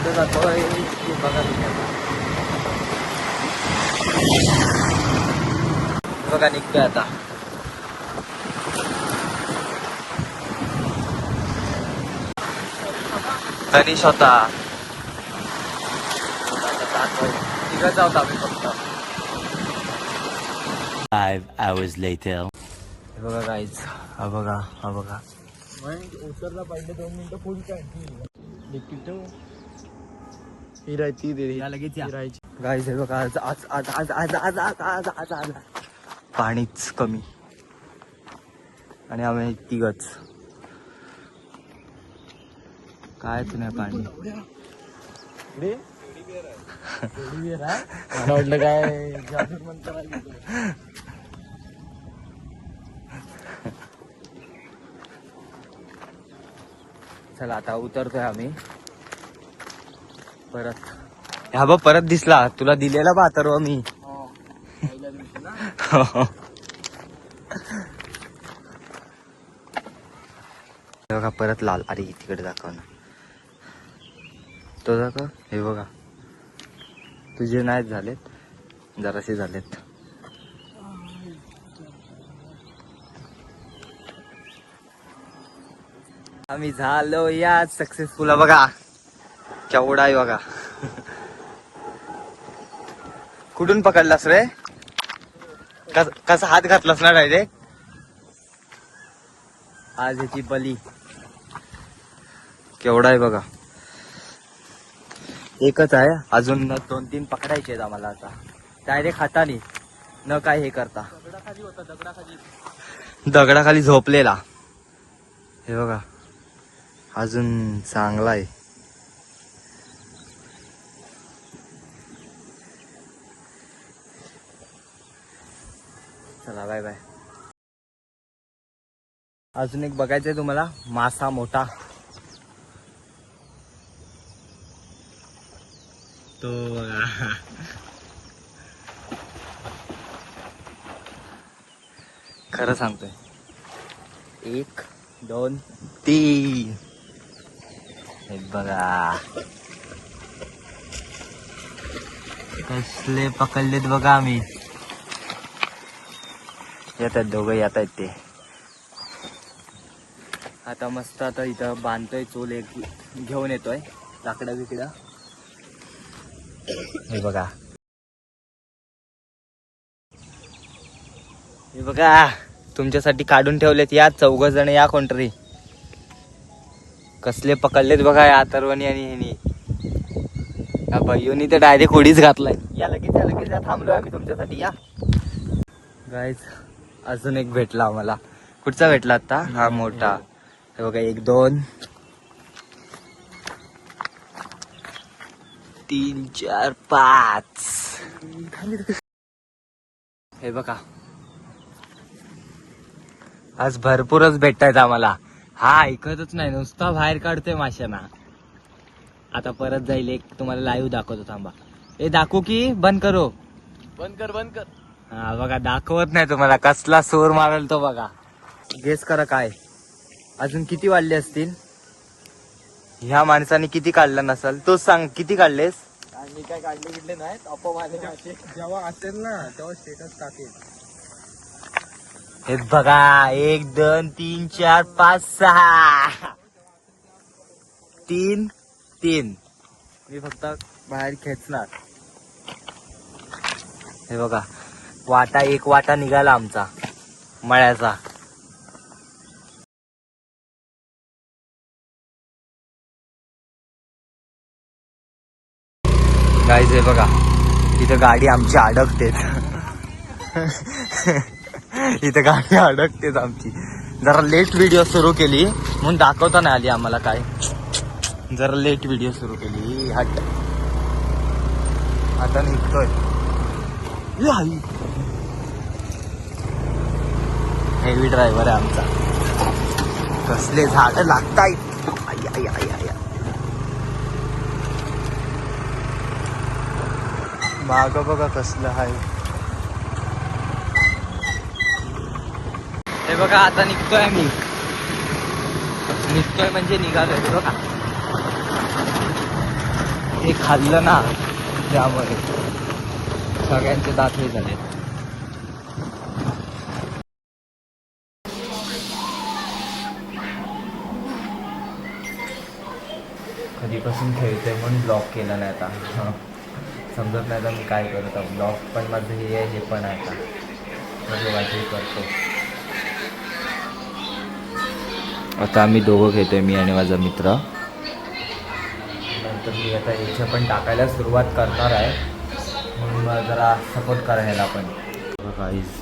कुठे जातोय ते बघा तुम्ही आता. बघा निघतोय आता. गणेश होता तिकडे जाऊत आम्ही फक्त. 5 hours later. हे बघा गाईज, हा बघा हा बघा. उतरला पहिले 2 मिनिटं फुल फिरायची लगेच या. गाईज हे बघा आज आज आज आज आज आज आज आज आज आज पाणीच कमी आणि आम्ही तिघच. कायच नाही पाणी. मला वाटलं काय जादू म्हणतो. चला आता उतरतोय आम्ही परत. ह्या बघ परत दिसला तुला दिलेला बा अथर्व मी. बघा परत लाल. अरे तिकडे दाखव ना तो दाखव. हे बघा तुझे नाहीच झालेत, जरासे झालेत. आम्ही झालो या सक्सेसफुल. बघा केवढा आहे बघा. कुठून पकडलास रे? कसा हात घातलास ना डायरेक्ट. आज याची बली. केवढा आहे बघा. एकच आहे अजून 2-3 पकडायचे आहेत आम्हाला आता. डायरेक्ट हाताने न काय हे करता. दगडाखाली होता, दगडाखाली. दगडाखाली झोपलेला. हे बघा अजून चांगला आहे. चला बाय बाय. अजून एक बघायचंय तुम्हाला मासा मोठा. तो बघा खरं सांगतोय. 1 2 3 हे बघा कसले पकडलेत बघा आम्ही. येत आहेत दोघं येत आहेत ते. आता मस्त आता इथं बांधतोय चूल एक घेऊन येतोय लाकडं बिकडं. हे बघा हे बघा तुमच्यासाठी काढून ठेवलेत. या 4 जण या कोणतरी. कसले पकडलेत बघा या अथर्वनी आणि ह्यानी. या भैयोनी तर डायरेक्ट उडीच घातलाय. या लगेच या लगेच या. थांबलोय आम्ही तुमच्यासाठी. या गाईज अजून एक भेटला आम्हाला. कुठचा भेटला आता? हा मोठा. हे बघा 1 2 3 4 5. हे बघा आज भरपूरच भेटतायत आम्हाला. हा ऐकतच नाही नुसता बाहेर काढतोय माशांना. आता परत जाईल एक तुम्हाला लाईव्ह दाखवतो. थांबा. हे दाखवू की बंद करू? बंद कर बंद कर. हा बघा दाखवत नाही तुम्हाला. कसला सूर मारल तो बघा. गेस करा काय अजून किती वाढले असतील. ह्या माणसाने किती काढलं नसल तोच सांग. किती काढलेस? मी काय काढले बिडले नाहीत. आपोआप आले मासे. जेव्हा असेल ना तेव्हा स्टेटस टाकेल. हे बघा 1 2 3 4 5 6 3 3. मी फक्त बाहेर खेचणार. हे बघा वाटा 1 वाटा निघाला आमचा मळ्याचा. गाईज हे बघा इथं गाडी आमची अडकतेच. इथं गाडी अडकतेच आमची. जरा लेट व्हिडिओ सुरू केली म्हणून दाखवता नाही आली आम्हाला काय. जरा लेट व्हिडिओ सुरू केली. हट आता निघतोय. हेवी ड्रायव्हर आहे आमचा. कसले झाड लागतायत. माग बघा कसलं आहे. हे बघा आता निघतोय आम्ही. निघतोय म्हणजे निघालोय. बघा ते खाल्लं ना त्यामुळे सगळ्यांचे दात हे झाले. कधीपासून खेळतोय म्हणून ब्लॉग केला नाही आता. समजत नाही तर मी काय करतो. ब्लॉग पण माझं हे आहे, हे पण आहे आता म्हणजे वाईटही करतो. आता आम्ही दोघं खेळतोय, मी आणि माझा मित्र. नंतर मी आता याच्या पण टाकायला सुरुवात करणार आहे, म्हणून मला जरा सपोर्ट करा ह्याला पण. काहीच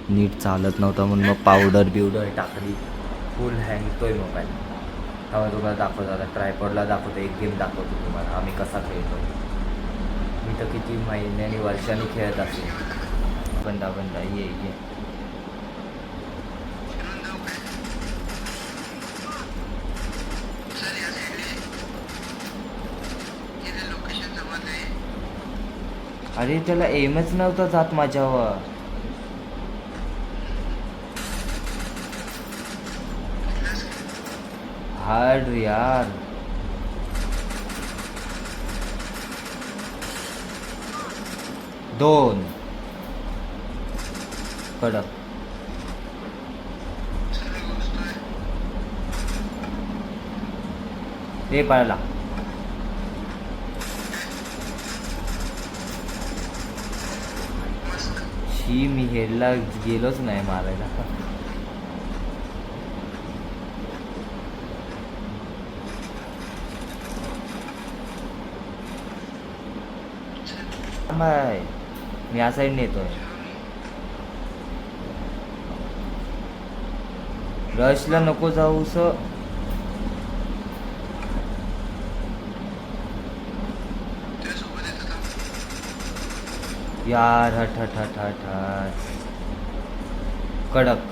नीट चालत नव्हतं म्हणून मग पावडर बिवडर टाकली. फुल हँगतोय मोबाईल. तेव्हा तुम्हाला दाखवतो, आता ट्रायपॉडला दाखवतो, एक गेम दाखवतो तुम्हाला आम्ही कसा खेळतो. मी तर किती महिन्यांनी वर्षांनी खेळत असेल. बंदा बंदा ये. अरे त्याला एमच नव्हता जात माझ्यावर. हार्ड यार. दोन कडक. ते पाळला. शी मी हेडला गेलोच नाही मारायला. बाय मी या साईड नेतोय. रशला नको जाऊस यार. हट हट हट हट हट. कडक.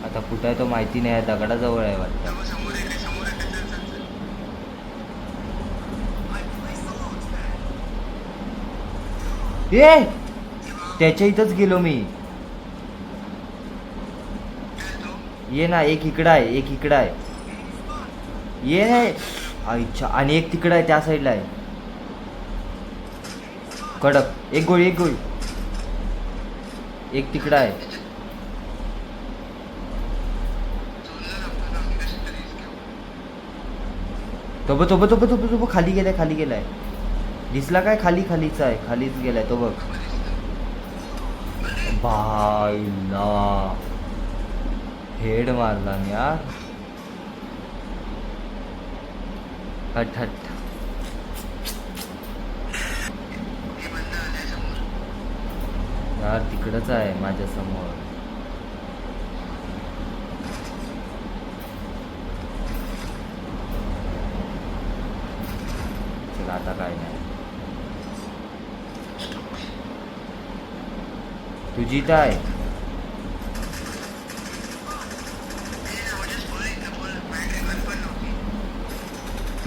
आता कुठं आहे तो माहिती नाही. दगडाजवळ आहे वाटतं. ए त्याच्या इथंच गेलो मी. ये ना, एक इकडं आहे, एक इकडं आहे. ये नाही आईच्या. आणि एक तिकडं आहे, त्या साईडला आहे. कडक. एक गोळी, एक गोळी. एक तिकडं आहे. तो खाली गेलाय, खाली गेलाय. दिसला काय? खालीच आहे, खालीच गेलाय तो बघ. बाईला हेड मारला यार. हट हट. यार तिकडच आहे माझ्या समोर. चला आता काय नाही. तुझी काय?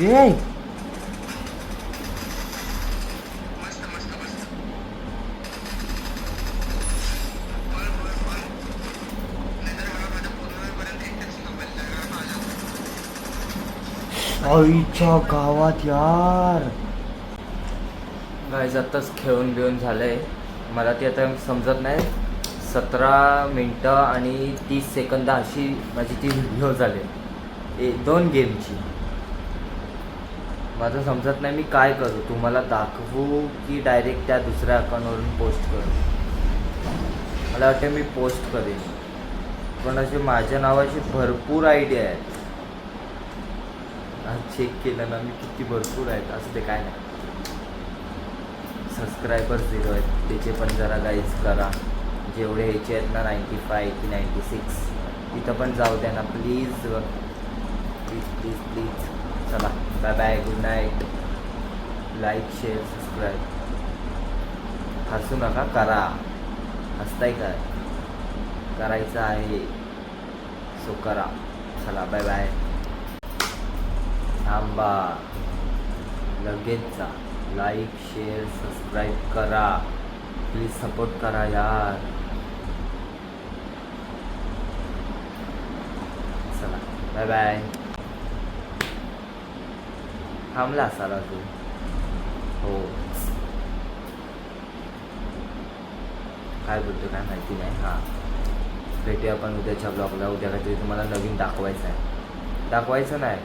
ए आईच्या गावात यार. गाईज आत्ताच खेळून बिळून झालंय. मला ती आता समजत नाही. 17 मिनटं आणि 30 सेकंद अशी माझी ती व्हिडिओ झाली 2 गेमची. माझं समजत नाही मी काय करू. तुम्हाला दाखवू की डायरेक्ट त्या दुसऱ्या अकाउंटवरून पोस्ट करू. मला वाटतं मी पोस्ट करेन, पण असे माझ्या नावाचे भरपूर आयडिया आहेत. आज चेक केलं ना मी किती भरपूर आहेत. असं ते काय नाही. सबस्क्रायबर्स 0 आहेत, त्याचे पण जरा गाईज करा. जेवढे ह्याचे आहेत ना 95 की 96 तिथं पण जाऊ द्या ना प्लीज प्लीज प्लीज प्लीज. चला bye bye, good night. Like share subscribe. हसू नका, करा. हसताय काय? करायचं आहे सो करा. चला बाय बाय. थांबा लगेच जा. लाईक शेअर सबस्क्राईब करा प्लीज. सपोर्ट करा यार. Bye bye. थांबला असाल अजून. हो काय बोलतो काय माहिती नाही. हां भेटूया आपण उद्याच्या ब्लॉगला. उद्या काहीतरी तुम्हाला नवीन दाखवायचं आहे. दाखवायचं नाही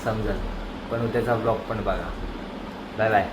समजेल पण उद्याचा ब्लॉग पण बघा. Bye bye.